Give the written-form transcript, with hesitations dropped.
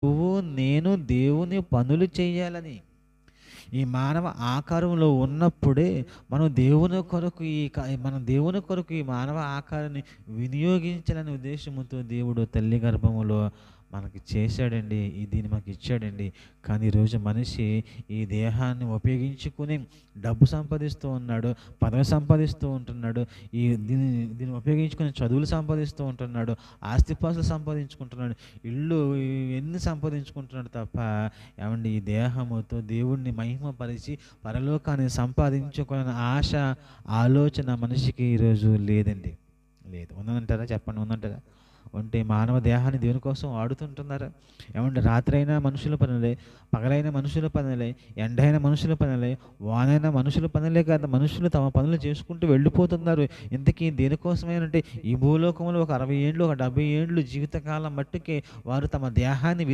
నువ్వు, నేను దేవుని పనులు చేయాలని. ఈ మానవ ఆకారంలో ఉన్నప్పుడే మనం దేవుని కొరకు ఈ మానవ ఆకారాన్ని వినియోగించాలనే ఉద్దేశంతో దేవుడు తల్లి గర్భములో మనకి చేశాడండి. దీన్ని మనకి ఇచ్చాడండి. కానీ ఈరోజు మనిషి ఈ దేహాన్ని ఉపయోగించుకుని డబ్బు సంపాదిస్తూ ఉన్నాడు, పదవి సంపాదిస్తూ ఉంటున్నాడు. దీన్ని దీన్ని ఉపయోగించుకొని చదువులు సంపాదిస్తూ ఉంటున్నాడు, ఆస్తిపాస్తులు సంపాదించుకుంటున్నాడు, ఇల్లు ఇవన్నీ సంపాదించుకుంటున్నాడు తప్ప ఏమండి ఈ దేహముతో దేవుణ్ణి మహిమపరిచి పరలోకాన్ని సంపాదించుకునే ఆశ, ఆలోచన మనిషికి ఈరోజు లేదండి. లేదు. ఉందంటారా? చెప్పండి, ఉందంటారా? ఉంటే మానవ దేహాన్ని దేవుని కోసం వాడుతుంటున్నారా? ఏమంటే రాత్రైనా మనుషుల పనులే, పగలైన మనుషుల పనులే, ఎండైన మనుషుల పనులే, వానైన మనుషుల పనులే కాదు, మనుషులు తమ పనులు చేసుకుంటూ వెళ్ళిపోతున్నారు. ఇంతకీ దేనికోసమేనంటే ఈ భూలోకంలో ఒక 60 ఏండ్లు, ఒక 70 ఏండ్లు జీవితకాలం మట్టుకే వారు తమ దేహాన్ని